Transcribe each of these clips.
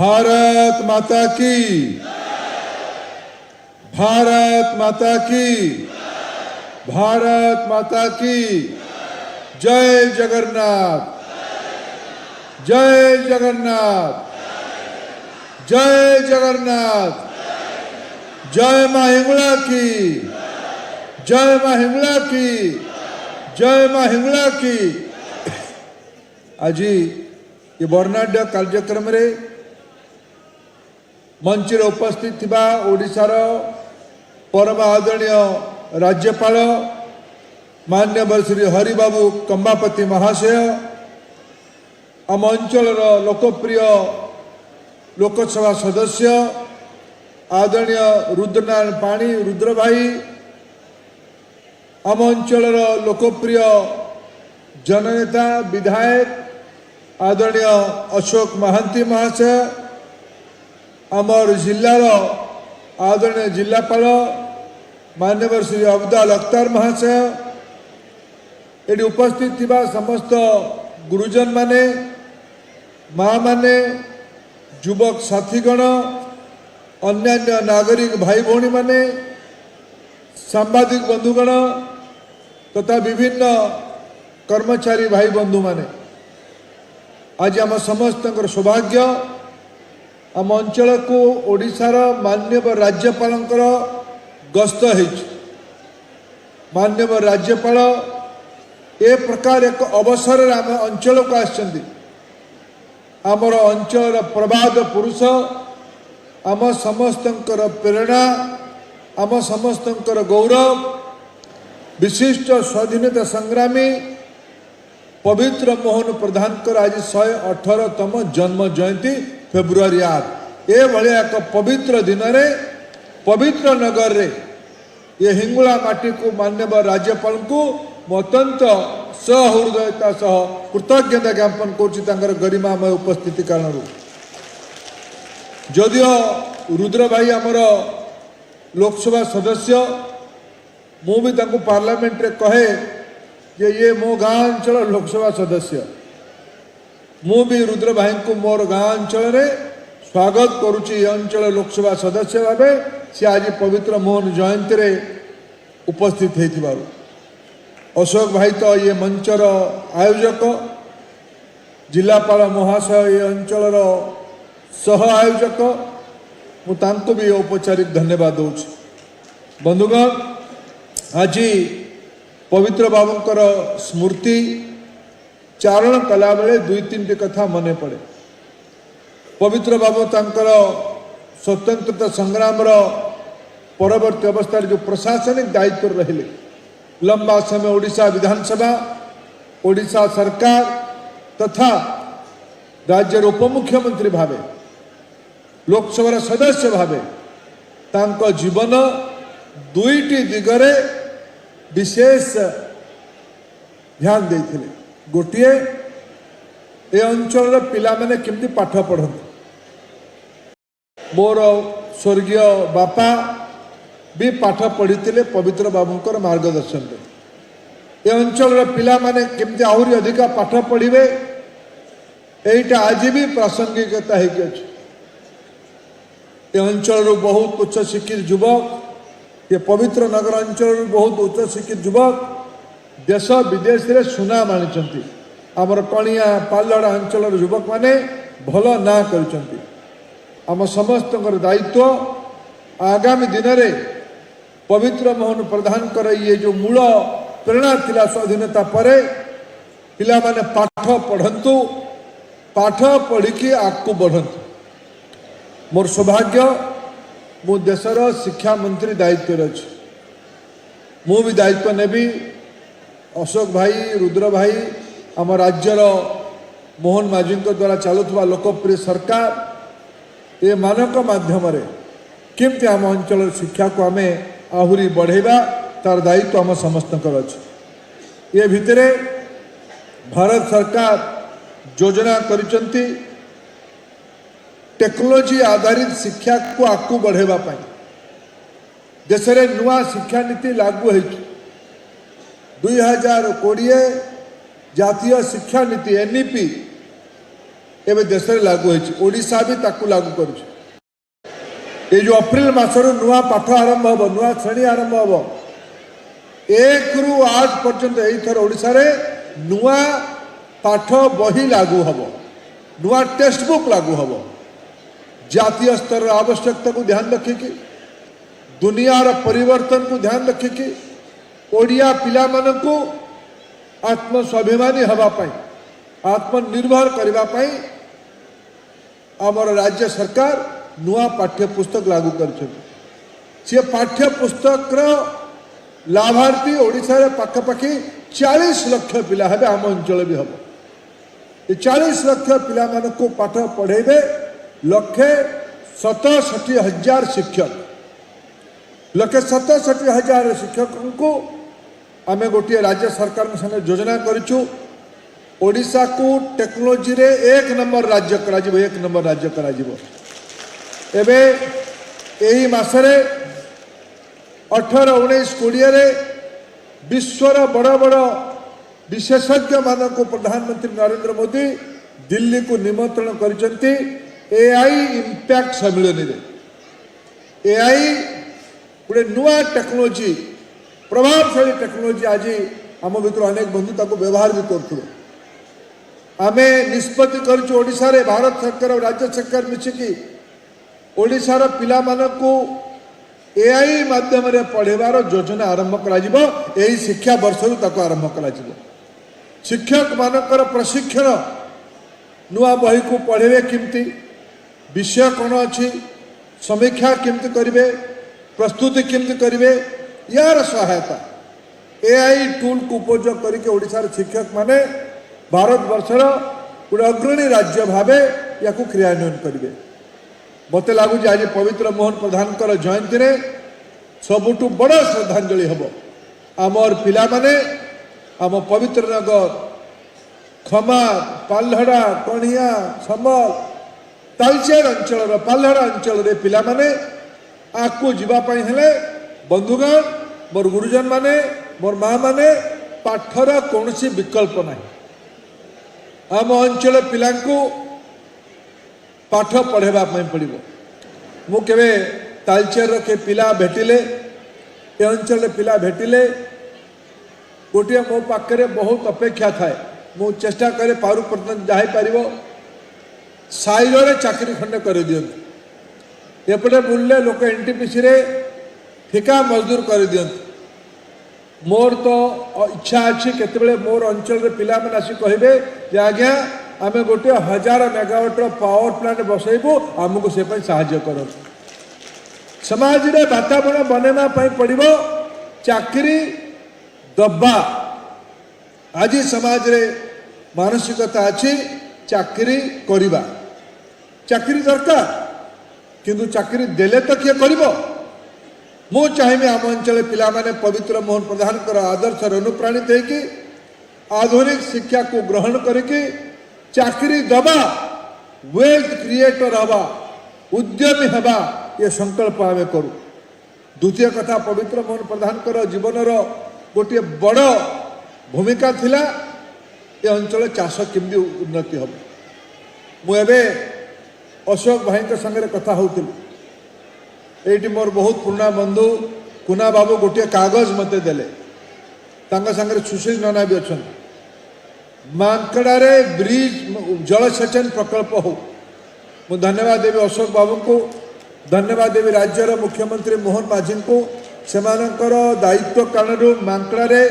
भारत माता की, भारत माता की, भारत माता की। जय जगन्नाथ, जय जगन्नाथ, जय जगन्नाथ। जय मां हिंगला की, जय मां हिंगला की, जय मां हिंगला की। आज ये वर्णाढ्य कार्यक्रम रे मंच रे उपस्थित थिबा ओडिशार परम आदरणीय राज्यपाल मान्यवर श्री हरिबाबू कंबापति महाशय, आम अंचल लोकप्रिय लोकसभा सदस्य आदरणीय रुद्रनारायण पाणी रुद्र भाई, आम अंचल लोकप्रिय जननेता विधायक आदरणीय अशोक महांती महाशय, आमर जिलार आदरणीय जिलापाल मान्यवर श्री अब्दुल अख्तर महाशय, ये उपस्थित थिबा समस्त गुरुजन माने, माँ माने, युवक साथीगण, अन्यान्य नागरिक भाई भौणी माने, सांबादिक बंधुगण तथा विभिन्न कर्मचारी भाई बंधु माने, आज आम समस्त सौभाग्य आम अंचल को ओडिशार मान्यवर राज्यपाल गस्त है। मान्यवर राज्यपाल ए प्रकार एक अवसर आम अंचल को आसछन्ति। आमर अंचल प्रबाद पुरुष, आम समस्तंकर प्रेरणा, आम समस्तंकर गौरव, विशिष्ट स्वाधीनता संग्रामी पवित्र मोहन प्रधान आज 118तम जन्म जयंती फेब्रुआरी 8 ए भलिया एक पवित्र दिन रे पवित्र नगर रे ये हिंगुला माटी को मान्यवर राज्यपाल को अत्यंत सहृदयता सह कृतज्ञता ज्ञापन कर गरिमामय उपस्थिति कारण। जदियो रुद्र भाई आमर लोकसभा सदस्य, मु भी तांको पार्लियामेंट रे कहे जे ये मो गाँ अंचल लोकसभा सदस्य, मु भी रुद्र भाई को मोर गाँ अंचल रे स्वागत करुची। अंचल लोकसभा सदस्य भावे सी आज पवित्र मोहन जयंती रे उपस्थित होइथिबारु। अशोक भाई तो ये मंचर आयोजक, जिलापाल महाशय ये अंचल सह आयोजक, मु तांको भी औपचारिक धन्यवाद दूची। बंधुगण, आज पवित्र बाबूंकर स्मृति चारण कला बेले दुई तीन कथा मने पड़े। पवित्र बाबू तांकर स्वतंत्रता संग्राम परवर्ती अवस्था जो प्रशासनिक दायित्व रहिले, लंबा समय ओडिशा विधानसभा, ओडिशा सरकार तथा राज्य उपमुख्यमंत्री भावे, लोकसभा सदस्य भावे तांको जीवन दुईटी दिगरे विशेष ध्यान देथिले। गोटे ए अंचल पिला माने केमती पाठ पढ़ते, मोर स्वर्गीय बापा भी पाठ पढ़ी पवित्र बाबूंकर मार्गदर्शन रे। ए अंचल पिला माने केमती आहुरी अधिका पाठ पढ़िबे, एटा आज भी प्रासंगिकता है। ए अंचल बहुत उच्च शिक्षित युवक, ये पवित्र नगर अंचल बहुत उच्च शिक्षित युवक देश विदेश रे सुना मानिचंती। आमर कणिया पालड़ा अंचल युवक माने भल ना करिचंती। आम समस्त दायित्व आगामी दिन रे पवित्र मोहन प्रधान कर ये जो मूल प्रेरणा थिला स्वाधीनता परे पिला माने पाठ पढ़ंतु, पाठ पढ़ी की आगू बढ़ंतु। मोर सौभाग्य मु देशर शिक्षा मंत्री दायित्व अच्छी, मु भी दायित्व नेबी। अशोक भाई रुद्र भाई आम राज्यर मोहन माझी द्वारा चलुवा लोकप्रिय सरकार ये मानक माध्यम केमती आम अंचल शिक्षा को आम आहुरी बढ़ेबा तार दायित्व आम समस्त अच्छी। ये भितरे भारत सरकार योजना करिचंती टेक्नोलोजी आधारित शिक्षा को आगू बढ़ेबा पाई। देश में नुआ शिक्षा नीति लागू है। 2020 जातीय शिक्षा नीति एनईपी एवं देश में लागू होशा भी ताकू लागू कर जो अप्रिल मासर नुआ पाठ आरंभ हम नुआ श्रेणी आरंभ हम 1 ରୁ 8 पर्यंत यही ओडिशा रे नुआ पाठ बही लागू हम नुआ टेक्स्ट बुक लागू हम जातीय स्तर आवश्यकता को ध्यान रखिकी दुनियार परिवर्तन को ध्यान रखिकी ओडिया पिला मानकु आत्मस्वाभिमानी हवापाई आत्मनिर्भर करने आमर राज्य सरकार नुआ पाठ्य पुस्तक लागू कर पाठ्य पुस्तक लाभार्थी ओडिशा रे पाखापाखि 40 लाख पिला हेबे आम अंचल भी हम 40 लाख पिला मानकु पाठ पढ़ेबे 1,67,000 शिक्षक 1,67,000 शिक्षक को आमे गोटे राज्य सरकार संगे योजना करिछु ओडिशा को टेक्नोलोजी रे 1 नंबर राज्य करा जिवो 1 नंबर राज्य करा जिवो एबे एही मासरे 18 19 20 रे विश्वर बड़ बड़ विशेषज्ञ मानक प्रधानमंत्री नरेंद्र मोदी दिल्ली को निमंत्रण करिसेंती एआई इंपैक्ट सम्मेलन रे एआई गोटे नुआ टेक्नोलोजी प्रभावशाली टेक्नोलोजी आज आम भर अनेक बंधु ताको व्यवहार भी करुँ आमे निष्पत्ति करूँ ओडिशा रे भारत सरकार और राज्य सरकार मिशिकी ओडिशार पिला मानकु एआई माध्यम रे पढ़ेबार योजना आरंभ करा जिवो एही शिक्षा वर्ष ताको आरंभ करा जिवो शिक्षक मानकर प्रशिक्षण नुआ बही को पढ़ेबे किमती विषय कौन अच्छी समीक्षा केमती करेंगे प्रस्तुति केमती करेंगे यार सहायता एआई टूल को उपयोग करके ओडिशार शिक्षक माने भारत वर्षर गोटे अग्रणी राज्य भावे या क्रियान्वयन करेंगे मत लगुच आज पवित्र मोहन प्रधान जयंती रे सबुठु बड़ श्रद्धांजलि हम आमर पिला माने आम पवित्र नगर खमार पाल्हड़ा कणिया संबल तालचेर अंचल पाल्हड़ा अंचल पिला माने आगू जीवाई हेले बंधुगण मोर गुरुजन माने मोर माँ माने पाठर कौन विकल्प ना आम अंचल पिला पाठ पढ़ेबा पड़ो मुझे तालचेर के पिला भेटिले ए अंचल पिला भेटिले गोटे मो पाखे बहुत अपेक्षा थाए मु चेष्टा करे पारु पर्यटन जाई पारिबो साइरे चाकरी खंडे कर दियंतु एपटे बुल्ले लोक एनटीपीसी रे ठिका मजदूर कर दियंतु मोर तो इच्छा अच्छी केतबेले मोर अंचल रे पिला माने आसी कहिबे जे आज्ञा आमे गोटे 1000 मेगावाट पावर प्लांट बसैबू आमको से साहाय्य करो समाज रे वातावरण बनेना पड़ो चाकरी दबा आज समाज रे मानसिकता अच्छी चाकरी करिबा चाकरी दरकार किंतु चाकरी देले तो किए कर मु चाहिए आम अंचल पिला माने पवित्र मोहन प्रधान आदर्श अनुप्राणित होगी आधुनिक शिक्षा को ग्रहण करके चाकरी दबा वेल्थ क्रिएटर हवा उद्यमी हवा ये संकल्प आम करूँ द्वितीय कथा पवित्र मोहन प्रधान जीवनर गोटे बड़ भूमिका थिला ये अंचल चाष केमती उन्नति हम मुझे अशोक भाई संगे कथा होती ये मोर बहुत पुराना बंधु कुना बाबू गोटे कागज मत देले संगे सुशील नना भी अच्छा मांकड़े ब्रिज जलसेचन प्रकल्प हो मु धन्यवाद देवी अशोक बाबू को धन्यवाद देवी राज्यर मुख्यमंत्री मोहन माझी को सेमानकर दायित्व कारण मांकड़े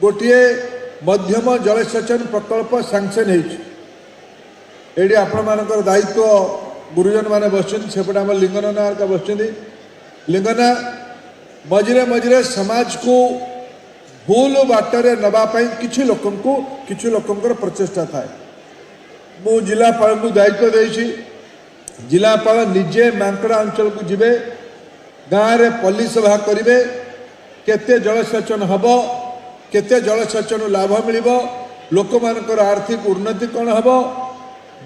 गोटे मध्यम जलसेचन प्रकल्प सैंक्शन होती आपण मानकर दायित्व गुरुजन माने बसुन सेपटे आम लिंगना का बसुँच लिंगना मझे मझे समाज को भूल बाटरे नवापाई किसी लोकंर प्रचेषा थाए मु जिलापाल को दायित्व देछि जिलापाल निजे मांकड़ा अंचल को जिबे गाँव में पल्ली सभा करेंगे केते जलसेचन हम केते जलसेचन लाभ मिल लोक मानकर आर्थिक उन्नति कौन हम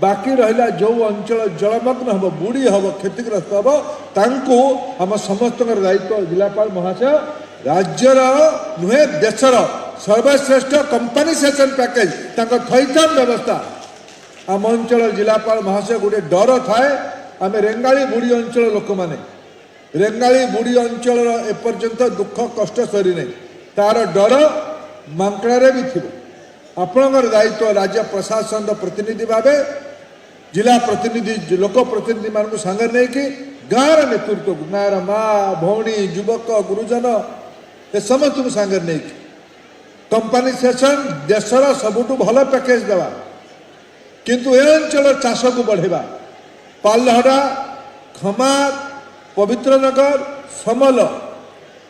बाकी रहा जो अंचल जलमग्न हम बुड़ी हम क्षतिग्रस्त हम तांको आम समस्त दायित्व जिलापाल महाशय राज्यर नुहे देशर सर्वश्रेष्ठ कंपनी सेशन पैकेज थईथान व्यवस्था आम अंचल जिलापाल महाशय गोटे डर थाए आम रेंगाली बुड़ी अंचल लोक मैंने रेंगाली बुड़ी अंचल एपर्यंत दुख कष्ट सरी नहीं तार डर मांकड़े भी थी आपणकर दायित्व राज्य प्रशासन प्रतिनिधि भाव जिला प्रतिनिधि लोक प्रतिनिधि मान सांगे नहीं कि गाँव नेतृत्व गाँव माँ भौणी युवक गुरुजन ए समस्त सांगे नहीं कि कंपनसेसन देशर सबुठ भल पैकेज देवा किंतु ए अंचल चाष को बढ़ेवा पालहड़ा खमार पवित्रनगर समल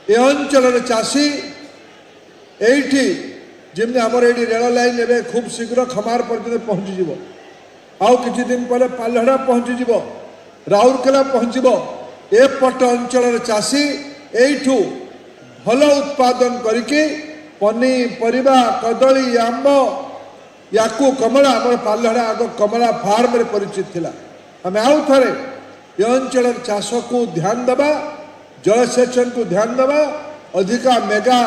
ए अंचल चाषी एठी जमी आमर ये रेल लाइन ए खूब शीघ्र खमार पर्यटन पहुँची आउ किछि दिन पर पालहड़ा पहुँची राउरकेला पहुँचब एपट अंचल चाषी एठू भल उत्पादन करके पनीपरिया कदली आंब याकू कमला आम पालहड़ा आग कमला फार्म परिचित थिला आम आउ थे ये अंचल चाष को ध्यान देवा जलसेचन को ध्यान देवा अधिका मेगा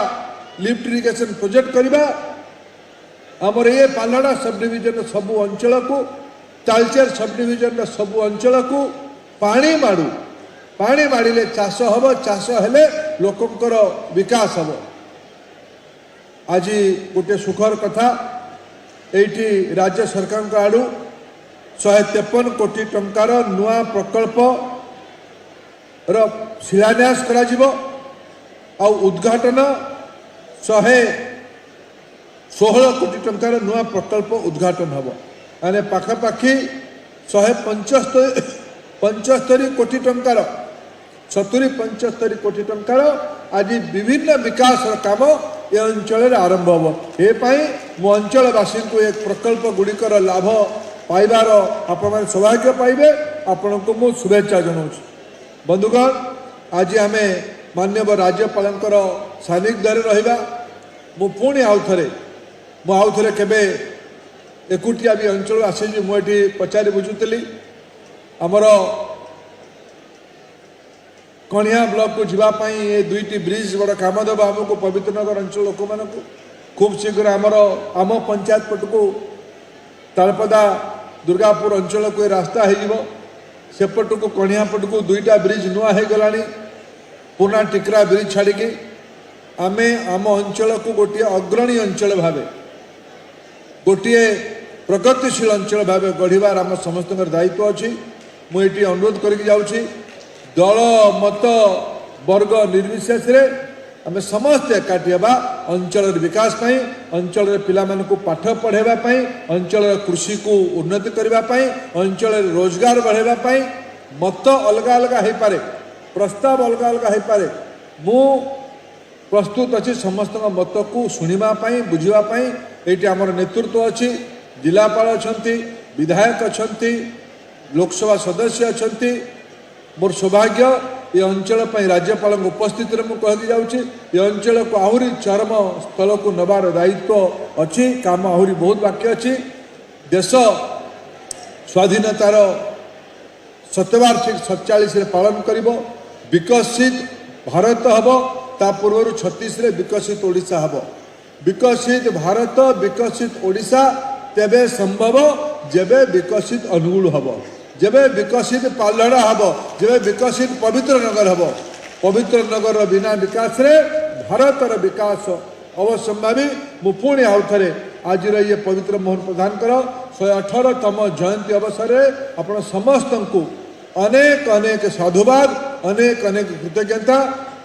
लिफ्ट इरिगेशन प्रोजेक्ट करवा आमर ये पालहड़ा सब डिविजन सबू अंचल को तालचेर सब डिविजन सबू अंचल को पानी माड़े चाष हम चाष हेले लोकंकर विकास हम आज गोटे सुखर कथा एठी राज्य सरकार आड़ू 153 कोटी टंकार नुआ प्रकल्प रो शिलान्यास करा जिवो आ उद्घाटन 116 कोटी टंकार नुआ प्रकल्प उद्घाटन हम माने पाखापाखि 175 कोटी टंकार 70-75 कोटी टंकार आज विभिन्न विकास काम ये अंचल आरंभ हम ये मो अंचलवासी को एक प्रकल्प गुड़िकर लाभ पाइबार आपण सौभाग्य पाइबे आपण को मु शुभेच्छा जनाऊँ बंधुगण आज आम माननीय राज्यपाल सानिध्य रहा पुणी आउ थे केबे एकुटिया भी अंचल आसी मुझे पचारि बुझुली आमर कणिया ब्लॉक को जीवाई ये दुईटी ब्रिज बड़ काम देव आमको पवित्रनगर अंचल लोक मान खूब शीघ्र आम पंचायत पट को तालपदा दुर्गापुर अंचल को रास्ता होपट को कणिया पट को दुईटा ब्रिज नुआ हो गला पुना टिकरा ब्रिज छाड़ी आमे आम अंचल को गोटे अग्रणी अंचल भाव गोटे प्रगतिशील अंचल भाव गढ़वार आम समस्त दायित्व अच्छी मुझे अनुरोध करके जाऊँगी दल मत वर्ग निर्विशेष आम समस्ते एकाठी होगा अंचल विकास अंचल पिला को पाठ पढ़ाई अंचल कृषि को उन्नति करने अंचल रोजगार बढ़ाई मत अलग अलग हो पारे प्रस्ताव अलग अलग हो पारे मु प्रस्तुत अच्छी समस्त मत को शुणापी बुझापी ये आमर नेतृत्व अच्छी जिलापाल अच्छा विधायक अच्छा लोकसभा सदस्य अच्छा मोर सौभाग्य ये अंचल राज्यपाल उपस्थित में कहती जाऊँगी ये अंचल को आहरी चरम स्थल को नबार दायित्व अच्छी काम आहरी बहुत बाकी अच्छी देश स्वाधीनतार शतवार्षिक 47 पालन कर विकसित भारत हम ता पूर्व 36 विकसित ओडिशा हम विकसित भारत विकसित ओडिशा तेबे संभव जेबे विकसित अनुगुल हम जेबे विकसित पालहड़ा हम जेबे विकसित पवित्रनगर हम पवित्रनगर बिना विकास रे भारतर विकास अवसंभावी मु पुणी आउ थे आज ये पवित्र मोहन प्रधान 118तम जयंती अवसर में आपण समस्त को अनेक अनेक साधुवाद अनेक अनेक कृतज्ञता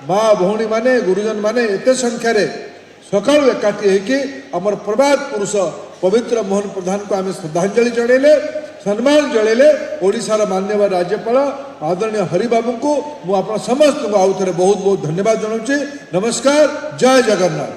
माँ भौणी माने गुरुजन माने एते संख्यार सकाल एकाठी होकर आमर प्रभात पुरुष पवित्र मोहन प्रधान को आम श्रद्धांजलि जड़ेले सम्मान जड़ेले ओडिशार माननीय राज्यपाल आदरणीय हरिबाबू को मुझे समस्त को आउ थे बहुत बहुत धन्यवाद जनाऊँ। नमस्कार, जय जगन्नाथ।